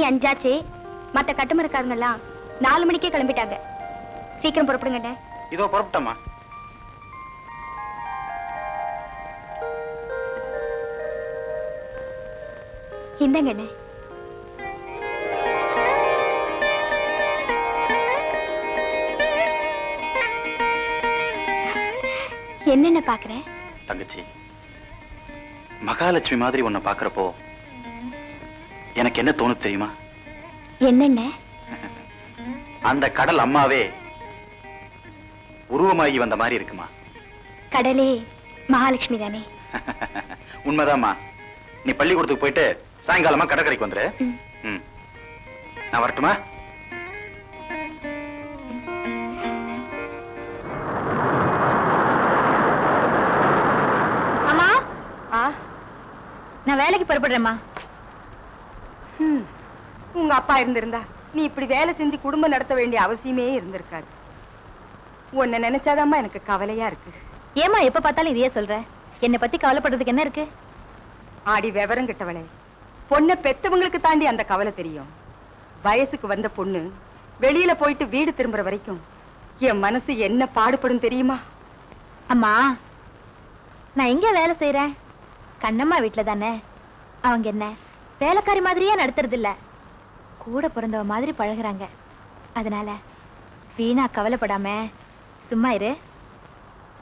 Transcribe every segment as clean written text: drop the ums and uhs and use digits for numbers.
மணி 5 ஆச்சு. மத்த கட்டுமரக்காரங்க எல்லாம் 4 மணிக்கே கிளம்பிட்டாங்க. சீக்கிரம் புறப்படுங்க. இதோ புறப்பட்டமா. இந்தங்கண்ணே. என்னென்ன பாக்குறேன் தங்கச்சி? மகாலட்சுமி மாதிரி உன்னை பாக்குறப்போ எனக்கு என்ன தோணு தெரியுமா? என்னென்ன? அந்த கடல் அம்மாவே உருவமாகி வந்த மாதிரி இருக்குமா? கடலே மகாலட்சுமி தானே? உண்மைதாம்மா. நீ பள்ளிக்கூடத்துக்கு போயிட்டு சாயங்காலமா கடற்கரைக்கு வந்துரு. நான் வரட்டுமா? அம்மா, நான் வேலைக்கு புறப்படுறேம்மா. உங்க அப்பா இருந்திருந்தா நீ இப்படி வேலை செஞ்சு குடும்பம் நடத்த வேண்டிய அவசியமே இருந்திருக்காது. உன்னை நினைச்சாதாம்மா எனக்கு கவலையா இருக்கு. ஏமா எப்ப பார்த்தாலும் இதையே சொல்ற? என்னை பத்தி கவலைப்படுறதுக்கு என்ன இருக்கு? ஆடி விவரம் கிட்டவளே, பொண்ணை பெத்தவங்களுக்கு தாண்டி அந்த கவலை தெரியும். வயசுக்கு வந்த பொண்ணு வெளியில போயிட்டு வீடு திரும்புற வரைக்கும் என் மனசு என்ன பாடுபடும் தெரியுமா? அம்மா, நான் எங்க வேலை செய்யறேன்? கண்ணம்மா வீட்டுல தானே. அவங்க என்ன வேலைக்காரி மாதிரியே நடத்துறது இல்ல, கூட பிறந்தவ மாதிரி பழகுறாங்க. அதனால வீணா கவலைப்படாம சும்மா இரு.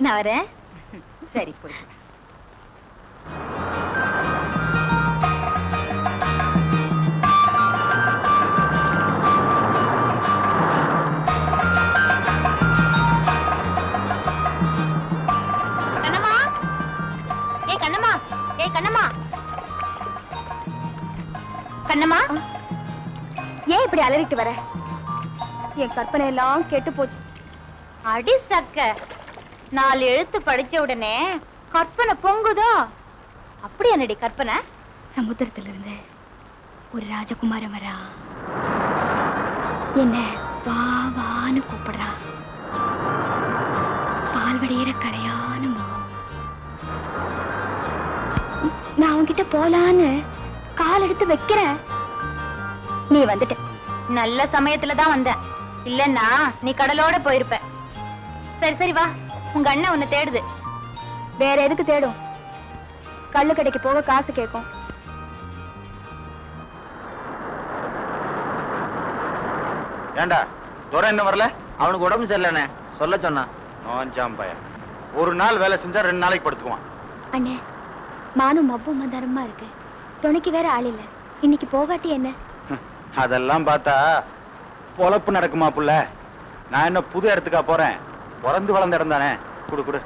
நான் வரேன். சரி, போய். கண்ணம்மா, ஏய் கண்ணம்மா, ஏய் கண்ணம்மா, கண்ணம்மா, ஏன் இப்படி அலறிட்டு வர? என் கற்பனை எல்லாம் கெட்டு போச்சு. அடி சக்க, 4 எழுத்து படிச்ச உடனே கற்பனை பொங்குதோ? அப்படி என்னடி கற்பனை? சமுத்திரத்திலிருந்து ஒரு ராஜகுமாரன் வரா, என்ன வா வான்னு கூப்பிடுறா. பால்வடியிற கலையான முகம். நான் அவன்கிட்ட போலான்னு கால் எடுத்து வைக்கிறேன். நீ வந்துட்ட. நல்ல சமயத்துலதான் வந்த, இல்லன்னா நீ கடலோட போயிருப்ப. சரி சரி வா, உங்க அண்ணன் உன்னை தேடுது. வேற எதுக்கு தேடும்? கள்ளு கடைக்கு போக காசு கேட்கும். ஏண்டா துரை என்ன வரல? அவனுக்கு உடம்பு சரியில்லைண்ணே, சொல்ல சொன்னான். நோஞ்சாம் பையன். ஒரு நாள் வேலை செஞ்சா 2 நாளைக்கு படுத்துக்குவான். அண்ணே, மானும் மப்பும் மந்தாரமா இருக்கு. துணைக்கு வேற ஆள் இல்ல. இன்னைக்கு போகாட்டி என்ன? அதெல்லாம் பார்த்தா பொழப்பு நடக்குமா புள்ள? நான் என்ன புது இடத்துக்கா போறேன்? பிறந்து வளர்ந்த இடம் தானே. குடு குடு.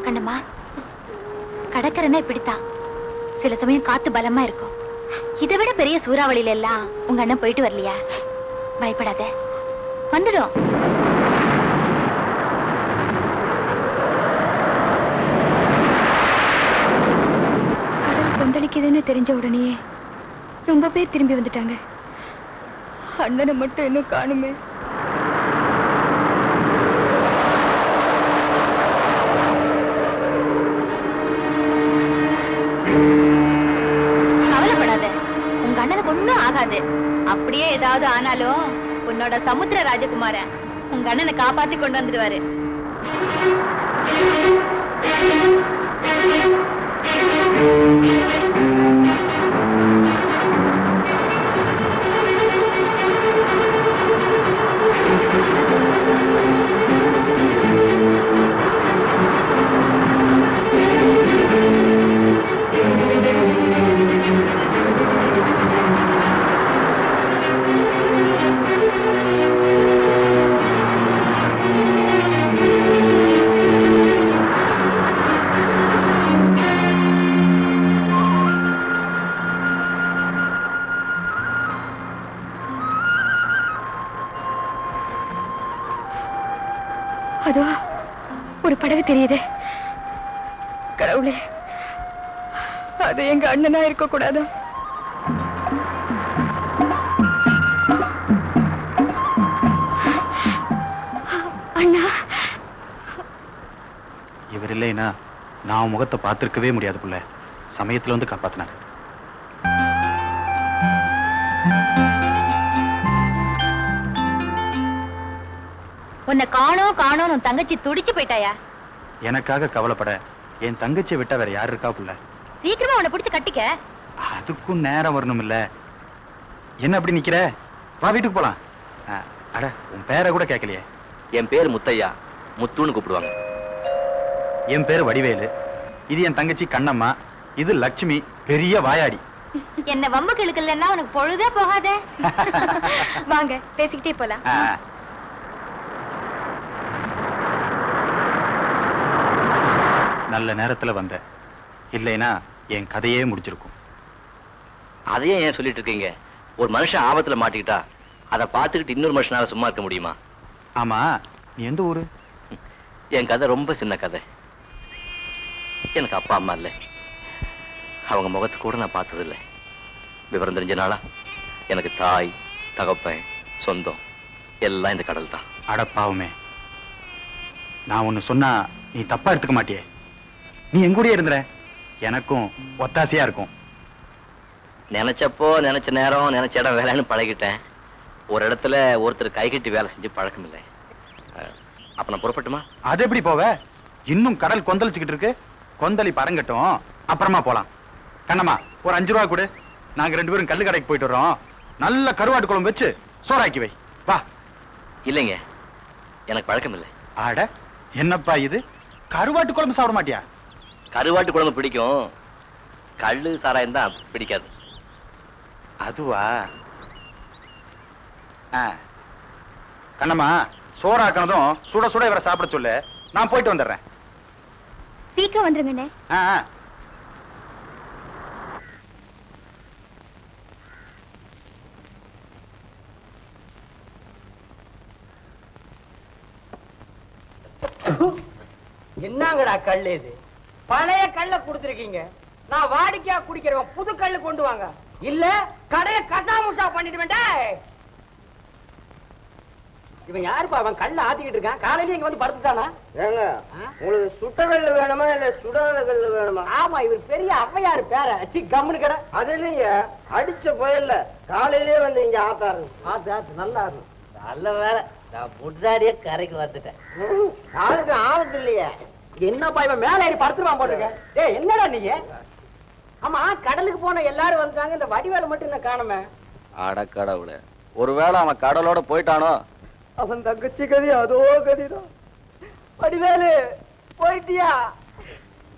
கண்ணம்மா, கடற்கரைன்னா இப்படித்தான். சில சமயம் காத்து பலமா இருக்கும். இதை விட பெரிய சூறாவளியில எல்லாம் உங்க அண்ணன் போயிட்டு வரலையா? பயப்படாத, வந்துடும். கடல் கொந்தளிக்குதுன்னு தெரிஞ்ச உடனே ரொம்ப பேர் திரும்பி வந்துட்டாங்க. அண்ணனை மட்டும் இன்னும் காணுமே. கவலைப்படாத, உங்க அண்ணனுக்கு ஒண்ணும் ஆகாது. அப்படியே ஏதாவது ஆனாலும் உன்னோட சமுத்திர ராஜகுமாரன் உங்க அண்ணனை காப்பாத்தி கொண்டு வந்துடுவாரு. ஒரு படகு தெரியுது. கடவுளே, அது எங்க அண்ணனா இருக்க கூடாதா? அண்ணா, இவர் இல்லைன்னா நான் முகத்தை பார்த்திருக்கவே முடியாது புள்ள. சமயத்துல வந்து காப்பாத்தினார். உன்னை காணோம் உன் தங்கச்சி துடிச்சு போயிட்டாயா? எனக்காக கவலைப்பட என் தங்கச்சியை விட்டா வேற யாரு இருக்கா புள்ள? சீக்கிரமா உன்னை பிடிச்சு கட்டிக்க. அதுக்கும் நேரம் வரணும் இல்ல? என்ன அப்படி நிக்கிற? வா வீட்டுக்கு போலாம். அட, உன் பேரை கூட கேட்கலையே. என் பேர் முத்தையா, முத்துன்னு கூப்பிடுவாங்க. என் பேரு வடிவேலு. இது என் தங்கச்சி கண்ணம்மா. இது லட்சுமி, பெரிய வாயாடி. என்ன வம்பு கிழக்கலன்னா உனக்கு பொழுதே போகாதே. வாங்க பேசிக்கிட்டே போலாம். நல்ல நேரத்துல வந்த, இல்லைனா என் கதையே முடிச்சிருக்கும். அதையே ஏன் சொல்லிட்டு இருக்கீங்க? ஒரு மனுஷன் ஆபத்துல மாட்டிக்கிட்டா அதை பார்த்துக்கிட்டு இன்னொரு மனுஷனால சும்மா இருக்க முடியுமா? ஆமா, நீ எந்த ஊரு? என் கதை ரொம்ப சின்ன கதை. எனக்கு அப்பா அம்மா இல்லை. அவங்க முகத்து கூட நான் பார்த்ததில்லை. விவரம் தெரிஞ்ச நாளா எனக்கு தாய், தகப்பன், சொந்தம் எல்லாம் இந்த கடல் தான். அடப்பாவுமே, நான் ஒண்ணு சொன்னா நீ தப்பா எடுத்துக்க மாட்டியே? நீ எங்கூடயே இருந்துற, எனக்கும் ஒத்தாசையா இருக்கும். நினைச்சப்போ நினைச்ச நேரம் நினைச்ச இடம் வேலைன்னு பழகிட்டேன். ஒரு இடத்துல ஒருத்தர் கை கட்டி வேலை செஞ்சு பழக்கம் இல்லை. அப்ப நான் புறப்பட்டுமா? அது எப்படி போவ? இன்னும் கடல் கொந்தளிச்சுக்கிட்டு இருக்கு. கொந்தளி பறங்கட்டும், அப்புறமா போலாம். கண்ணம்மா, ஒரு 5 ரூபா கொடு. நாங்க 2 பேரும் கல்லு கடைக்கு போயிட்டு வர்றோம். நல்ல கருவாட்டு குழம்பு வச்சு சோறாக்கி வை. வா. இல்லைங்க, எனக்கு பழக்கம் இல்லை. ஆட, என்னப்பா இது? கருவாட்டு குழம்பு சாப்பிட மாட்டியா? கருவாட்டு குழம்பு பிடிக்கும், கள்ளு சாராயம் தான் பிடிக்காது. அதுவா? கண்ணம்மா, சோறாக்கனதும் சுட சுட இவரை சாப்பிட சொல்லு. நான் போயிட்டு வந்துடுறேன். சீக்கிரம் வந்துருங்கண்ணே. என்னங்கடா கல்லு இது? பழைய கல்ல குடுத்திருக்கீங்க. நான் வாடிக்கையா குடிக்கிறவன் புது கல்லு கொண்டு வாங்க, இல்ல கடையை கசாமுசா பண்ணிட்டு வேண்டாம். இவன் யாருப்பா? அவன் கல்ல ஆத்திக்கிட்டு இருக்கான். காலையில இங்க வந்து படுத்துட்டானா? ஏங்க, உங்களுக்கு சுட்ட கல்லு வேணுமா இல்ல சுடாத கல்லு வேணுமா? ஆமா, இவர் பெரிய ஔவையாரு பேர. சி, கம்முனு கடை. அது இல்லைங்க, அடிச்ச புயல்ல காலையிலேயே வந்து இங்க ஆத்தாரு. ஆத்து நல்லா இருக்கும். நல்ல வேற, நான் முட்டாடியே கரைக்கு வந்துட்டேன். அதுக்கு ஆபத்து இல்லையே. என்னப்பா இவன் மேல ஏறி படுத்துருவான் போட்டுருக்க. ஏய், என்னடா நீங்க? ஆமா, கடலுக்கு போன எல்லாரும் வந்துட்டாங்க, இந்த வடிவேலை மட்டும் என்ன காணுமே? அடக்கடவுளே, ஒருவேளை அவன் கடலோட போயிட்டானோ? அவன் தங்கச்சி கதி அதோ கதிதான். வடிவேலு, போயிட்டியா?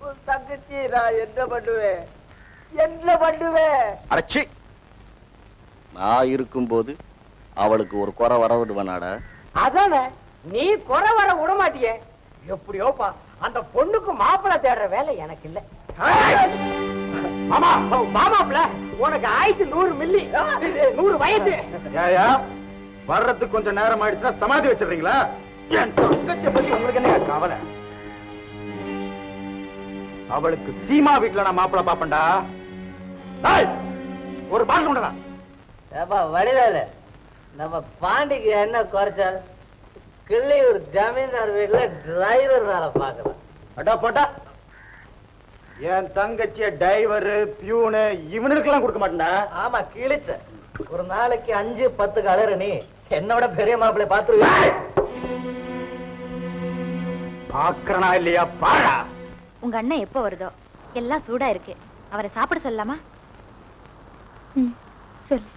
உன் தங்கச்சி நான் என்ன பண்ணுவேன்? என்ன பண்ணுவேன்? அடச்சி, நான் இருக்கும்போது அவளுக்கு ஒரு குறை வர விடுவனாடா. அதானே, நீ குறை வர விட மாட்டியே. எப்படியோப்பா, அந்த பொண்ணுக்கு மாப்பிள்ளை தேடுற வேலை எனக்கு இல்ல. மாமா, மாமாப்ல உனக்கு 100 மில்லி 100 வயசு. வர்றதுக்கு கொஞ்சம் நேரம் ஆயிடுச்சுன்னா சமாதி வச்சிடுறீங்களா? என் தங்கச்சியை பத்தி உங்களுக்கு என்ன கவலை? அவளுக்கு சீமா வீட்டுல நான் மாப்பிள்ள பாப்பண்டா. ஒரு பால் உண்டா? ஏப்பா வடிவேலு, நம்ம பாண்டிக்கு என்ன குறைச்சால்? கிள்ளியூர் ஜமீன்தார் வீட்டுல டிரைவர் வேலை பாக்குறேன். அடா போட்டா, என் தங்கச்சிய டிரைவர், பியூனு இவனுக்கெல்லாம் கொடுக்க மாட்டேன்டா. ஆமா, கிழிச்ச. ஒரு நாளைக்கு 5-10 கலரு நீ என்னோட பெரிய மாப்பிள்ளை பாத்துருவேன். பாக்குறனா இல்லையா பாடா. உங்க அண்ணன் எப்போ வருதோ? எல்லாம் சூடா இருக்கு, அவரை சாப்பிட சொல்லலாமா? சொல்லு.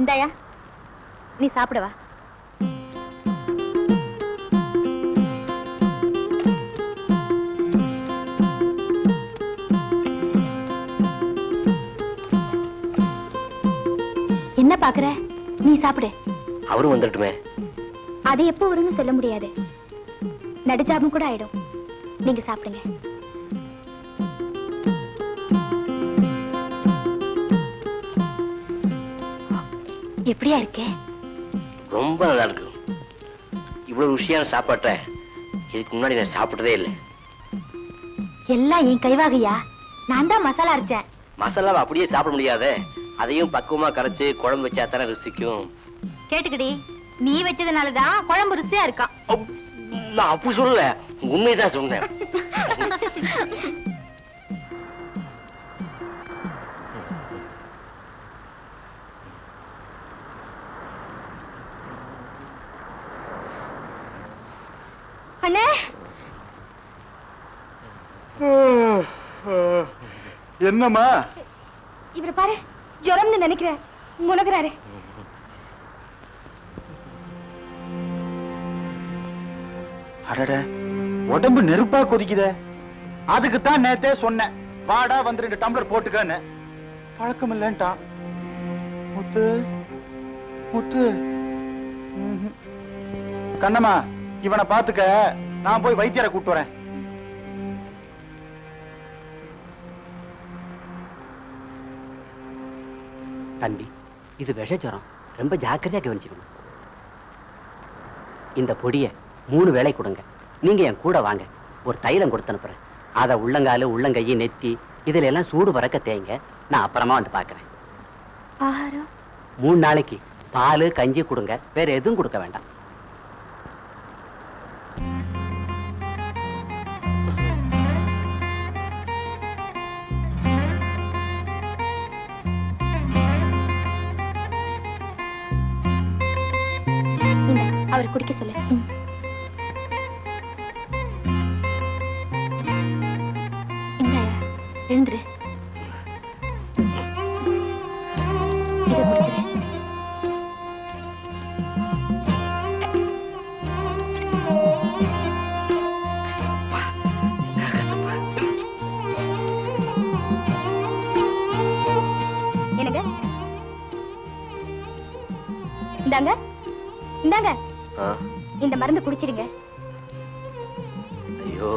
இந்தாயா, நீ சாப்பிடவா. என்ன பாக்குற? நீ சாப்பிடு. அவரும் வந்துட்டுமே. அது எப்போ வரும்னு சொல்ல முடியாது. நடுஜாபம் கூட ஆயிடும். நீங்க சாப்பிடுங்க. எப்படியா இருக்கே? ரொம்ப நல்லா இருக்கு. இவ்வளவு ருசியான சாப்பாட்டை இதுக்கு முன்னாடி நான் சாப்பிட்டதே இல்லை. எல்லாம் என் கைவாகையா, நான் தான் மசாலா அரைச்சேன். மசாலாவை அப்படியே சாப்பிட முடியாதே, அதையும் பக்குவமா கரைச்சு குழம்பு வச்சா தானே ருசிக்கும். கேட்டுக்கடி, நீ வச்சதுனாலதான் குழம்பு ருசியா இருக்கா. நான் அப்படி சொல்லல, உண்மைதான் சொன்னேன். அண்ணே, என்னம்மா? இவரை பாரு, ஜுரம்னு நினைக்கிறேன், முனகுறாரு. அடட, உடம்பு நெருப்பா கொதிக்குதே. அதுக்குத்தான் நேத்தே சொன்னேன், வாடா வந்து 2 டம்ளர் போட்டுக்கன்னு. பழக்கம் இல்லன்ட்டான். முத்து முத்து. கண்ணம்மா, இவனை பாத்துக்க, நான் போய் வைத்தியரை கூட்டு வரேன். தம்பி, இது விஷஜுரம், ரொம்ப ஜாக்கிரதையா கவனிச்சுக்கணும். இந்த பொடியை 3 வேளை கொடுங்க. நீங்க என் கூட வாங்க, ஒரு தைலம் கொடுத்து அனுப்புறேன். அதை உள்ளங்காலு, உள்ளங்கையை, நெத்தி இதுல எல்லாம் சூடு பறக்க தேங்க. நான் அப்புறமா வந்து பாக்குறேன். ஆகாரம் 3 நாளைக்கு பால் கஞ்சி கொடுங்க, வேற எதுவும் கொடுக்க வேண்டாம். அவர் குடிக்க சொல்லு. எழுந்துரு. இதை குடிச்சிரு. என்னங்க, இந்தாங்க இந்தாங்க, இந்த மருந்து குடிச்சிருங்க. ஐயோ,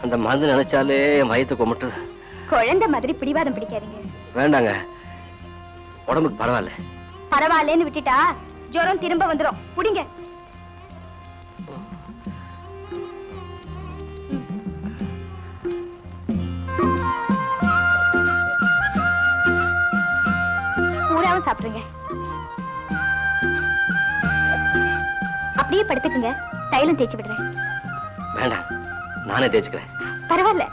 அந்த மருந்து நினைச்சாலே மயத்தை கொமட்டுது. குழந்தை மாதிரி பிடிவாதம் பிடிக்காதீங்க. வேண்டாங்க, உடம்புக்கு பரவாயில்ல. பரவாயில்லன்னு விட்டுட்டா ஜுரம் திரும்ப வந்துடும். குடிங்க. பூராவும் சாப்பிடுங்க. அப்படியே படுத்துக்குங்க, தைலம் தேய்ச்சி விடுறேன். வேண்டாம், நானே தேய்ச்சுக்கிறேன். பரவாயில்ல.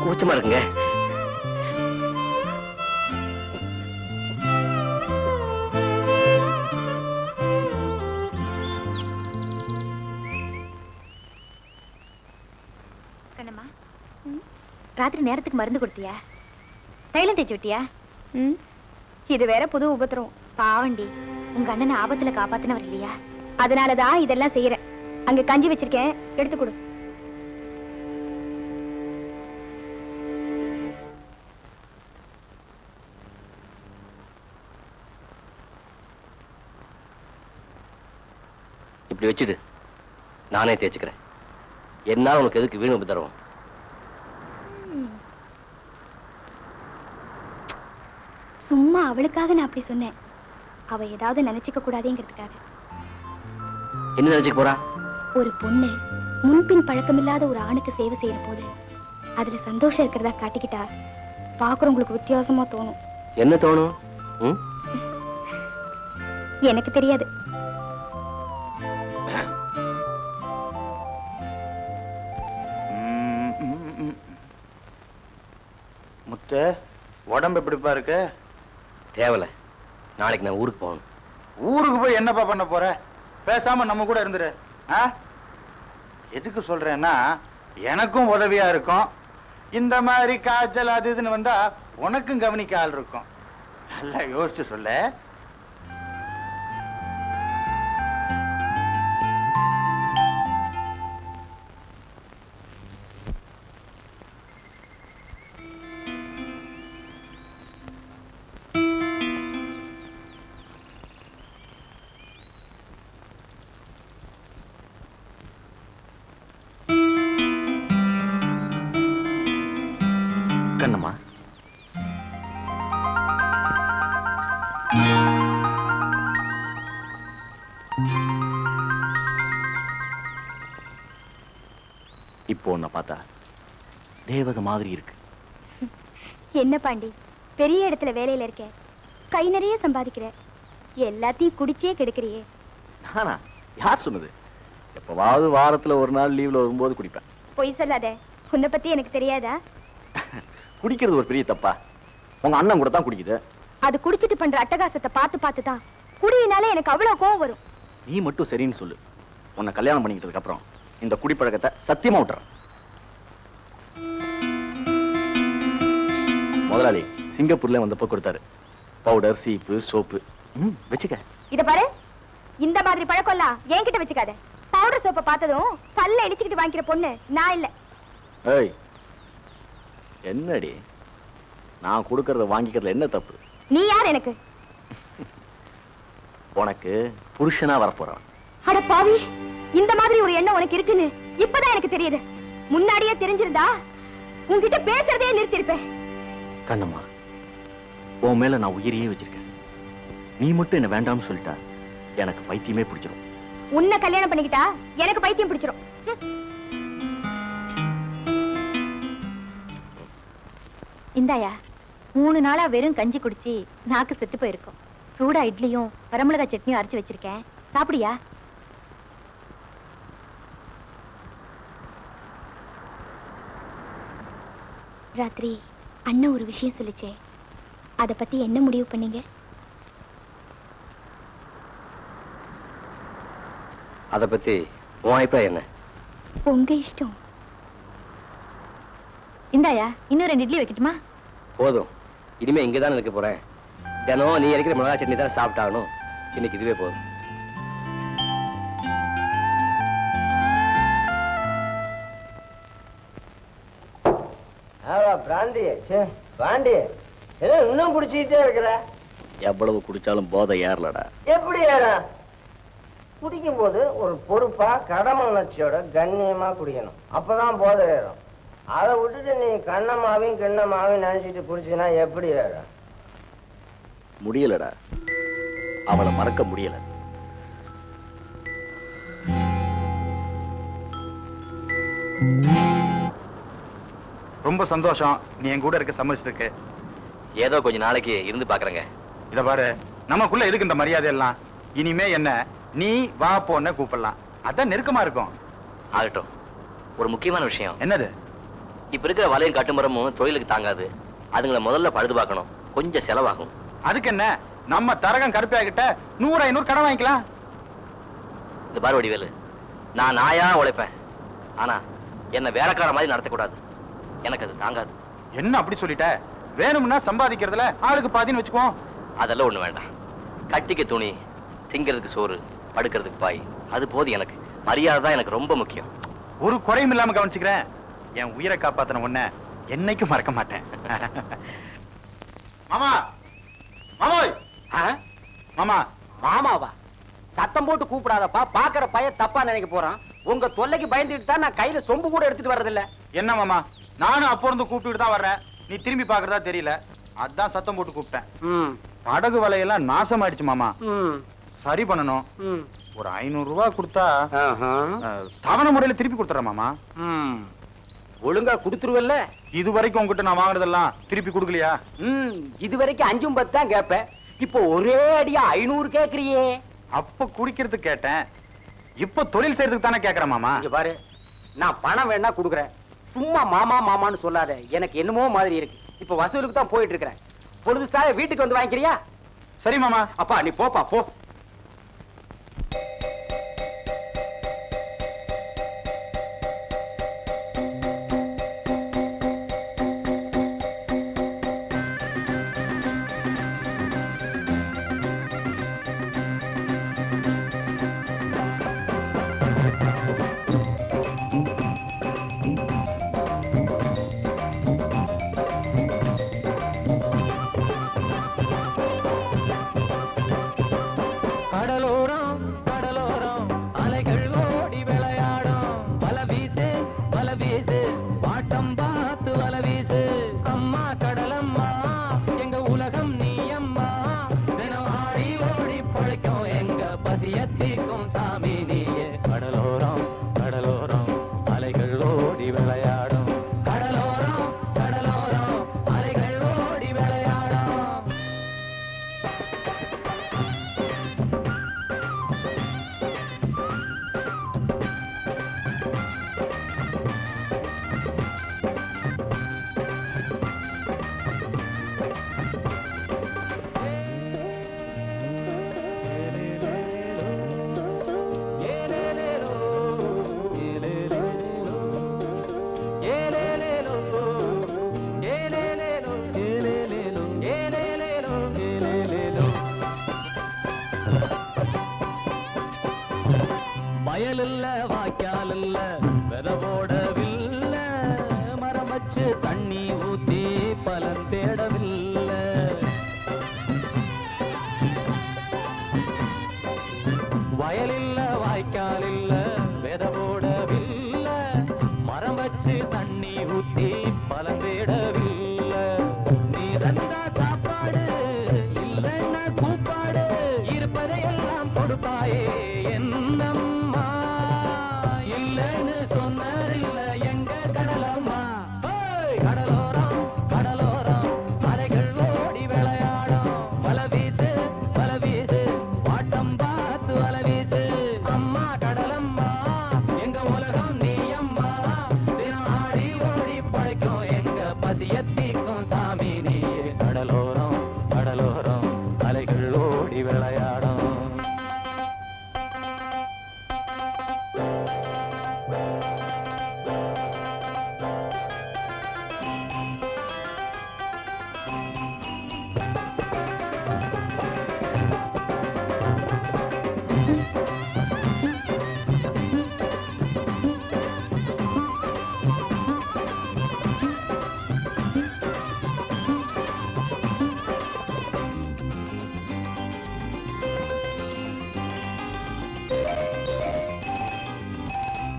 கூச்சமா இருக்குங்க. கண்ணம்மா, ராத்திரி நேரத்துக்கு மருந்து கொடுத்தியா? தைலம் தேய்ச்சி விட்டியா? இது வேற புது உபத்திரம். பாவண்டி, உங்க அண்ணனை ஆபத்துல காப்பாத்தினவர் இல்லையா? அதனாலதான் இதெல்லாம் செய்யறேன். அங்க கஞ்சி வச்சிருக்கேன், எடுத்து கொடு. இப்படி வச்சுடு, நானே தேய்ச்சுக்கிறேன். என்னால உனக்கு எதுக்கு வீண் உபத்திரம்? சும்மா அவளுக்காக நான் அப்படி சொன்னேன். அவ ஏதாவது நினைச்சுக்க கூடாதுங்கிறதுக்காக. என்ன நினைச்சுக்க போறா? ஒரு பொண்ணு முன்பின் பழக்கமில்லாத ஒரு ஆணுக்கு சேவை செய்யற போது அதுல சந்தோஷம் இருக்கிறதா காட்டிக்கிட்டா பாக்குறவங்களுக்கு வித்தியாசமா தோணும். என்ன தோணும்? எனக்கு தெரியாது. முத்து, உடம்பு எப்படிப்பா இருக்கு? தேவல, நாளைக்கு நான் ஊருக்கு போகணும். ஊருக்கு போய் என்னப்பா பண்ண போற? பேசாம நம்ம கூட இருந்துரு. எதுக்கு சொல்றேன்னா, எனக்கும் உதவியா இருக்கும். இந்த மாதிரி காய்ச்சல் அது இதுன்னு வந்தா உனக்கும் கவனிக்க ஆள் இருக்கும். நல்லா யோசிச்சு சொல்லு. கண்ணம்மா, இப்போ உன்னை பார்த்தா தேவதை மாதிரி இருக்கு. என்ன பாண்டி, பெரிய இடத்துல வேலையில இருக்க, கை நிறைய சம்பாதிக்கிற, எல்லாத்தையும் குடிச்சே கெடுக்கிறியே. நானா? யார் சொன்னது? எப்பவாவது வாரத்துல ஒரு நாள் லீவ்ல வரும்போது குடிப்பேன். பொய் சொல்லாத, உன்னை பத்தி எனக்கு தெரியாதா? குடிக்கிறது ஒரு பெரிய தப்பா? உங்க அண்ணன் கூட தான் குடிக்குது. அது குடிச்சிட்டு பண்ற அட்டகாசத்தை பார்த்து பார்த்து தான் குடியினால எனக்கு அவ்வளவு கோவம் வரும். நீ மட்டும் சரின்னு சொல்லு. உன்னை கல்யாணம் பண்ணிக்கிட்டதுக்கு அப்புறம் இந்த குடிப்பழக்கத்தை சத்தியமா விட்டுறேன். முதலாளி சிங்கப்பூர்ல வந்தப்போ கொடுத்தாரு பவுடர், சீப்பு, சோப்பு. வச்சுக்க. இத பாரு, இந்த மாதிரி பழக்கம்லாம் என்கிட்ட வச்சுக்காத. பவுடர் சோப்பை பார்த்ததும் பல்ல இடிச்சுக்கிட்டு வாங்கிக்கிற பொண்ணு நான் இல்ல. ஏய், என்னடி நான் கொடுக்கறத வாங்கிக்கிறதுல என்ன தப்பு? நீ யார் எனக்கு? உனக்கு புருஷனா வரப்போறான். அட பாவி, இந்த மாதிரி ஒரு எண்ணம் உனக்கு இருக்குன்னு இப்பதான் எனக்கு தெரியுது. முன்னாடியே தெரிஞ்சிருந்தா உன்கிட்ட பேசுறதே நிறுத்திருப்பேன். கண்ணம்மா, உன் மேல நான் உயிரையே வச்சிருக்கேன். நீ மட்டும் என்ன வேண்டாம்னு சொல்லிட்டா எனக்கு பைத்தியமே பிடிச்சிடும். உன்னை கல்யாணம் பண்ணிக்கிட்டா எனக்கு பைத்தியம் பிடிச்சிடும். இந்தாயா, 3 நாளா வெறும் கஞ்சி குடிச்சு நாக்கு செத்து போயிருக்கும். சூடா இட்லியும் வரமிளகா சட்னியும் அரைச்சு வச்சிருக்கேன், சாப்பிடியா? ராத்திரி அண்ணன் ஒரு விஷயம் சொல்லிச்சே, அத பத்தி என்ன முடிவு பண்ணீங்க? அத பத்தி உன் அபிப்பிராயம் என்ன? உங்க இஷ்டம். இந்தாயா, இன்னும் 2 இட்லி வைக்கட்டுமா? போதும், இனிமே இங்கதான் இருக்க போறேன். தினம் நீ இருக்கிற மிளகா சட்னி தான் சாப்பிட்டாகணும். இன்னைக்கு இதுவே போதும். பிராண்டி பாண்டி இன்னும் குடிச்சுக்கிட்டே இருக்கிற? எவ்வளவு குடிச்சாலும் போதை ஏறலடா. எப்படி ஏறும்? குடிக்கும் போது ஒரு பொறுப்பா கடமை உணர்ச்சியோட கண்ணியமா குடிக்கணும், அப்பதான் போதை ஏறும். அதை விட்டுட்டு நீ கண்ணமாவையும் கிண்ணமாவையும் நினைச்சிட்டு குடிச்சுன்னா எப்படி ஏறும்? முடியலடா, அவளை மறக்க முடியல. ரொம்ப சந்தோஷம் நீ என் கூட இருக்க சம்மதிச்சதுக்கு. ஏதோ கொஞ்ச நாளைக்கு இருந்து பாக்குறேங்க. இத பாரு, நமக்குள்ள எதுக்கு இந்த மரியாதை எல்லாம்? இனிமே என்ன நீ வா போன்னு கூப்பிடலாம், அதான் நெருக்கமா இருக்கும். ஆகட்டும். ஒரு முக்கியமான விஷயம். என்னது? இப்ப இருக்கிற வலையும் கட்டுமரமும் தொழிலுக்கு தாங்காது. அதுங்களை முதல்ல பழுது பார்க்கணும், கொஞ்சம் செலவாகும். அதுக்கு என்ன, நம்ம தரகம் கருப்பையா கிட்ட 100-500 கடன் வாங்கிக்கலாம். இந்த பாரு வடிவேலு, நான் நாயா உழைப்பேன், ஆனா என்ன வேலைக்கார மாதிரி நடத்தக்கூடாது. எனக்கு அது தாங்காது. என்ன அப்படி சொல்லிட்ட? வேணும்னா சம்பாதிக்கிறதுல ஆளுக்கு பாதின்னு வச்சுக்குவோம். அதெல்லாம் ஒண்ணு வேண்டாம். கட்டிக்கு துணி, திங்கிறதுக்கு சோறு, படுக்கிறதுக்கு பாய், அது போது. எனக்கு மரியாதை தான் எனக்கு ரொம்ப முக்கியம். ஒரு குறையும் இல்லாம கவனிச்சுக்கிறேன். என் உயிரை காப்பாத்தின உன்னை என்னைக்கும் மறக்க மாட்டேன். மாமா, மாமோய், மாமா. மாமாவா? சத்தம் போட்டு கூப்பிடாதப்பா, பாக்குற பையன் தப்பா நினைக்க போறான். உங்க தொல்லைக்கு பயந்துட்டு தான் நான் கையில சொம்பு கூட எடுத்துட்டு வர்றதில்ல. என்ன மாமா, நானும் அப்போ இருந்து கூப்பிட்டு தான் வர்றேன், நீ திரும்பி பாக்குறதா தெரியல, அதான் சத்தம் போட்டு கூப்பிட்டேன். படகு வலையெல்லாம் நாசமாயிடுச்சு மாமா, சரி பண்ணணும். ஒரு 500 ரூபாய் கொடுத்தா தவணை முறையில திருப்பி கொடுத்துறேன் மாமா. ஒழுங்கா குடுத்துருவல்ல? இது வரைக்கும் உங்ககிட்ட நான் வாங்குறதெல்லாம் திருப்பி கொடுக்கலையா? இது வரைக்கும் 5-10 தான் கேப்பேன், இப்போ ஒரே அடியா 500 கேக்குறியே. அப்ப குடிக்கிறதுக்கு கேட்டேன், இப்ப தொழில் செய்யறதுக்கு தானே கேக்குறேன் மாமா. இங்க பாரு, நான் பணம் வேணா குடுக்குறேன், சும்மா மாமா மாமான்னு சொல்லாத. எனக்கு என்னமோ மாதிரி இருக்கு. இப்ப வசூலுக்கு தான் போயிட்டு இருக்கிறேன். பொழுது சாய வீட்டுக்கு வந்து வாங்கிக்கிறியா? சரி மாமா. அப்பா நீ போப்பா போ. கடலோரம் கடலோரம் அலைகள் ஓடி விளையாடும் வல வீசு பாட்டம் பார்த்து வல வீசு அம்மா கடலம்மா எங்க உலகம் நீ அம்மா தினம் ஆடி ஓடி பழைக்கும் எங்க பசியத்திக்கும் சாமி நீயே கடலோரம் கடலோரம் அலைகள் ஓடி விளையாடும் கடலோரம் கடலோரம் அலைகள் ஓடி விளையாடும் வயலில்ல வாய்க்காலில்ல விதை போடவில்ல மரம் வச்சு தண்ணி ஊத்தி பலன் தேடவில்லை வயலில்ல வாய்க்காலில்ல விதை போடவில்லை மரம் வச்சு தண்ணி ஊத்தி பலன் தேடவில்லை நீ தந்தா சாப்பாடு இல்லைன்னா கூப்பாடு இருப்பதையெல்லாம் கொடுப்பாயே என்னம்மா இல்லைன்னு சொன்னதில்ல எங்க கடலம்மா கடலோரம் கடலோரம் அலைகள் ஓடி விளையாடும் வல வீசு பாட்டம் பார்த்து வல வீசு அம்மா கடலம்மா எங்க உலகம் நீ அம்மா தினம் ஆடி ஓடி பழைக்கும் எங்க பசியத்திக்கும் சாமி நீயே கடலோரம் கடலோரம் அலைகள் ஓடி விளையாடும்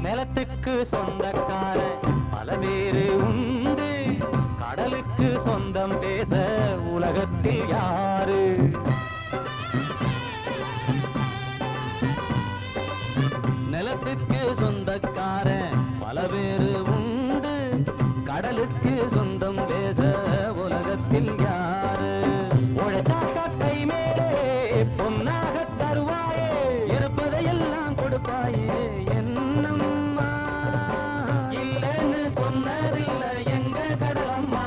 நிலத்துக்கு சொந்தக்காரன் பல பேரு உண்டு கடலுக்கு சொந்தம் பேச உலகத்தில் யாரு நிலத்துக்கு சொந்தக்காரன் பல பேரு உண்டு கடலுக்கு சொந்தம் பேச உலகத்தில் யாரு உழைச்சாக்க கை மேலே பொன்னாக தருவாயே இருப்பதையெல்லாம் கொடுப்பாயே என்னம்மா இல்லைன்னு சொன்னதில்லை எங்க கடலம்மா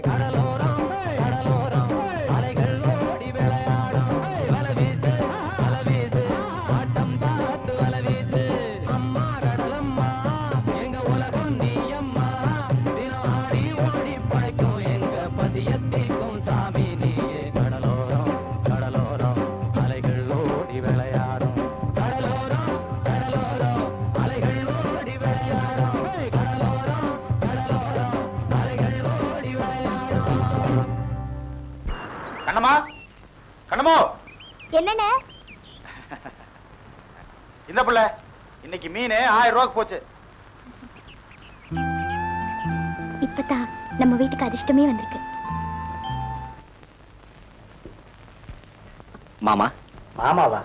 கடலோரம் கடலோரம் அலைகள் ஓடி விளையாடும் வல வீசு ஆட்டம் பார்த்து வல வீசு அம்மா கடலம்மா எங்க உலகம் நீ அம்மா தினம் ஆடி ஓடி பழைக்கும் எங்க பசியத்திக்கும் சாமி நீயே கடலோரம் கடலோரம் அலைகள் ஓடி விளையாடும் கடலோரம் கடலோரம் அலைகள் ஓடி விளையாடும் கடலோரம் கடலோரம் அலைகள் ஓடி விளையாடும் கண்ணம்மா கண்ணமோ என்னண்ணே இந்த பிள்ளை இன்னைக்கு மீன் 1000 ரூபாய்க்கு போச்சு. இப்பதான் நம்ம வீட்டுக்கு அதிர்ஷ்டமே வந்திருக்கு. மாமா மாமாவா?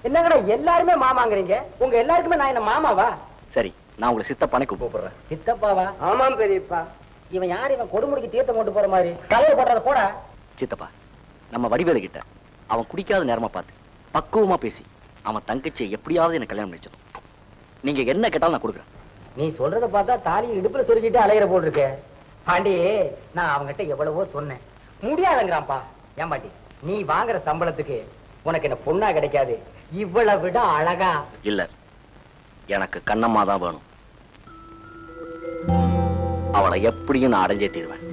என்னங்கடா எல்லாருமே மாமாங்கிறீங்க? உங்க எல்லாருக்குமே நான் என்ன மாமாவா? சரி, நான் உங்களை சித்தப்பானே கூப்பிடுறேன். சித்தப்பாவா? ஆமாம் பெரியப்பா. இவன் யார்? இவன் கொடுமுடிக்கு தீர்த்தம் கொண்டு போற மாதிரி தலையில போடுறத போட. சித்தப்பா, நம்ம வடிவேலு கிட்ட அவன் குடிக்காத நேரமா பார்த்து பக்குவமா பேசி அவன் தங்கச்சியை எப்படியாவது எனக்கு கல்யாணம் முடிச்சிடும். நீங்க என்ன கேட்டாலும் நான் கொடுக்குறேன். நீ சொல்றத பார்த்தா தாலி இடுப்புல சொருகிட்டு அலையிற போட்டிருக்க. பாண்டி, நான் அவங்கிட்ட எவ்வளவோ சொன்னேன், முடியாதுங்கிறான்ப்பா. ஏன் பாட்டி, நீ வாங்குற சம்பளத்துக்கு உனக்கு என்ன பொண்ணா கிடைக்காது, இவ்வளவு விட அழகா. இல்ல, எனக்கு கண்ணம்மா தான் வேணும். அவளை எப்படியும் நான் அடைஞ்சே தீர்வேன்.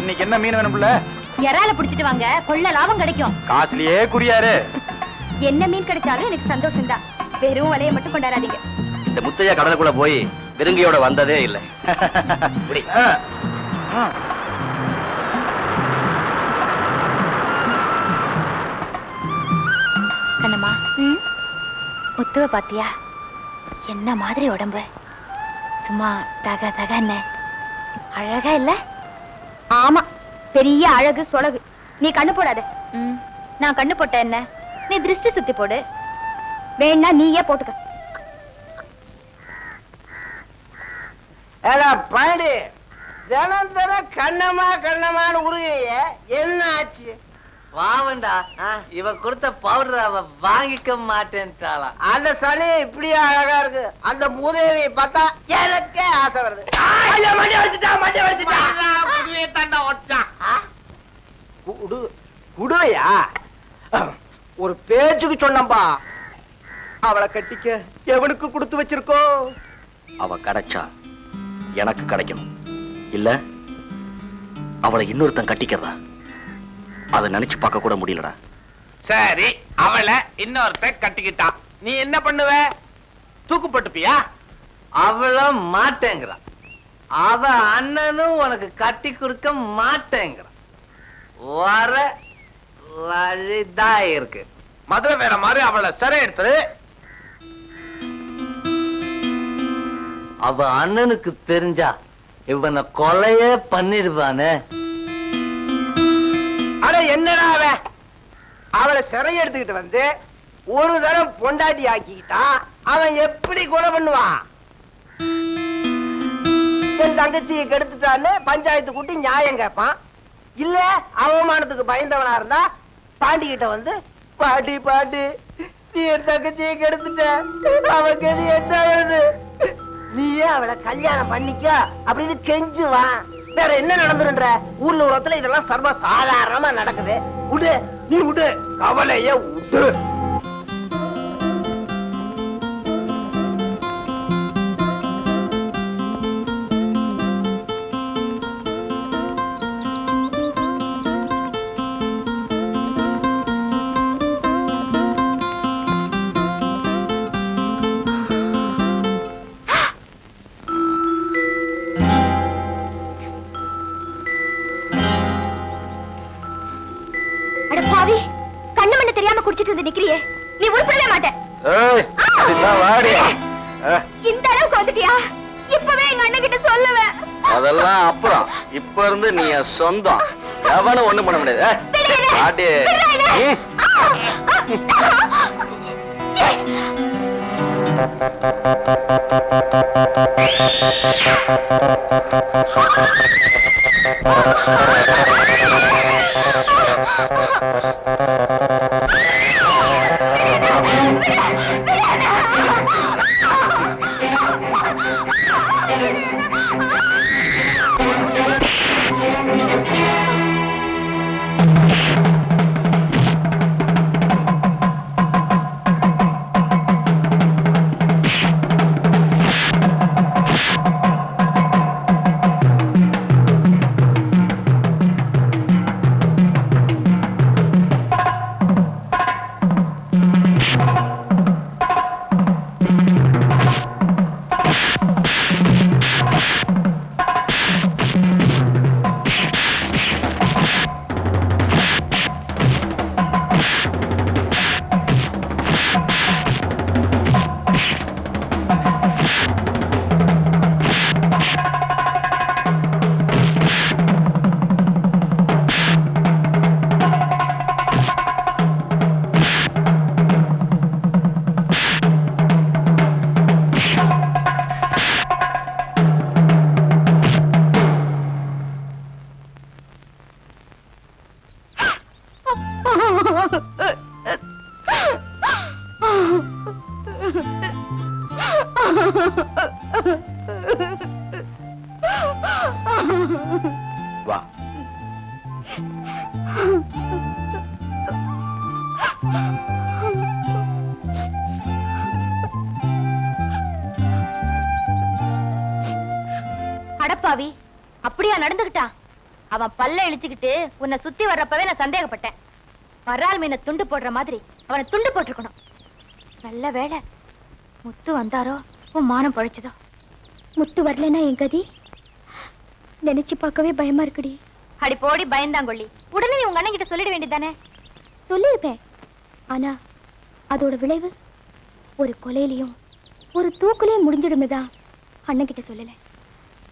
இன்னைக்கு என்ன மீன் வேணும்? இறால புடிச்சிட்டு வாங்க, கொள்ள லாபம் கிடைக்கும். காசுலயே குறியாரு. என்ன மீன் கிடைச்சாலும் எனக்கு சந்தோஷம் தான். வெறும் வலையை மட்டும் கொண்டாடாதீங்க. இந்த முத்தையா கடலுக்குள்ள போய் விருங்கியோட வந்ததே இல்லை. கண்ணம்மா, முத்துவ பாத்தியா? என்ன மாதிரி உடம்பு, சும்மா தக தகன்னு அழகா இல்ல? ஆமா, பெரிய அழகு சொலகு. நீ கண்ணு போடாத. நான் கண்ணு போட்ட என்ன, நீ திருஷ்டி சுத்தி போடு. வேணா நீயே போட்டுக்க. பாண்டி தினம் தினம் கண்ணம்மா கண்ணம்மான்னு உருகைய என்ன ஆச்சு? வாவண்டா, இவ கொடுத்த பவுடர் அவ வாங்கிக்க மாட்டேன்ட்டாளா. அந்த சனி இப்படியே அழகா இருக்கு, அந்த மூதேவியை பார்த்தா எனக்கே ஆசை வருது. குடுவையா? ஒரு பேச்சுக்கு சொன்னப்பா, அவளை கட்டிக்க எவனுக்கு கொடுத்து வச்சிருக்கோ? அவ கிடைச்சா எனக்கு கிடைக்கணும், இல்ல அவளை இன்னொருத்தன் கட்டிக்கிறதா அதை நினைச்சு பார்க்க கூட முடியலடா. சரி, அவளை இன்னொருத்த கட்டிக்கிட்டான், நீ என்ன பண்ணுவ? தூக்கு போட்டுப்பியா? அவள மாட்டேங்கிறா. அவ அண்ணனும் உனக்கு கட்டி கொடுக்க மாட்டேங்கிறான். வர வழிதான் இருக்கு. மதுரை வேற மாதிரி அவளை சிறை எடுத்துரு. அவ அண்ணனுக்கு தெரிஞ்சா இவனை கொலையே பண்ணிடுவானே. அட என்னடா அவளை சிறை எடுத்துக்கிட்டு வந்து ஒரு தரம் பொண்டாட்டி ஆக்கிக்கிட்டான், அவன் எப்படி கொலை பண்ணுவான்? என் தங்கச்சியை கெடுத்துட்டான்னு பஞ்சாயத்து கூட்டி நியாயம் கேட்பான். இல்ல அவமானத்துக்கு பயந்தவனா இருந்தா பாண்டி கிட்ட வந்து, பாட்டி பாட்டி நீ என் தங்கச்சியை கெடுத்துட்ட, அவன் கதி என்ன வருது, நீயே அவளை கல்யாணம் பண்ணிக்க அப்படின்னு கெஞ்சுவான். வேற என்ன நடந்துருன்ற? ஊர்ல உலகத்துல இதெல்லாம் சர்வ சாதாரணமா நடக்குது. விடு, நீ விடு, கவலைய விடு. நிக்கிறியே, நீ உருப்படவே மாட்ட. இந்த அளவுக்கு வந்துட்டியா? இப்பவே எங்க அண்ணன் கிட்ட சொல்லுவேன். அதெல்லாம் அப்புறம், இப்ப இருந்து நீ சொந்தம், எவனும் ஒண்ணும் பண்ண முடியாது. வா. அடப்பாவி, அப்படியா நடந்துகிட்டான்? அவன் பல்ல இழிச்சுக்கிட்டு உன்னை சுத்தி வர்றப்பவே நான் சந்தேகப்பட்டேன். வரால் மீனை துண்டு போடுற மாதிரி அவனை துண்டு போட்டிருக்கணும். நல்ல வேளை முத்து வந்தாரோ, உன் மானம் பழிச்சதோ. முத்து வரலன்னா என் கதி நினைச்சு பார்க்கவே பயமா இருக்குடி. அடி போடி பயந்தாங்கொள்ளி. உடனே உங்க அண்ணன் கிட்ட சொல்லிட வேண்டியதானே? சொல்லிருப்பேன். ஆனா அதோட விளைவு ஒரு கொலையிலையும் ஒரு தூக்குலையும் முடிஞ்சிடும்னுதான் அண்ணன் கிட்ட சொல்லல.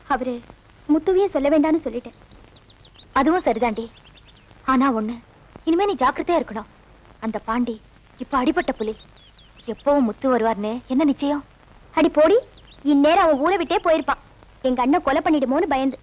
அவரு முத்துவையும் சொல்ல வேண்டாம்னு சொல்லிட்டேன். அதுவும் சரிதாண்டி. ஆனா ஒண்ணு, இனிமே நீ ஜாக்கிரதையா இருக்கணும். அந்த பாண்டி இப்ப அடிபட்ட புலி. எப்பவும் முத்து வருவார்னு என்ன நிச்சயம்? அடி போடி, இந்நேரம் அவன் ஊரை விட்டே போயிருப்பான். எங்க அண்ணன் கொலை பண்ணிடுமோன்னு பயந்து.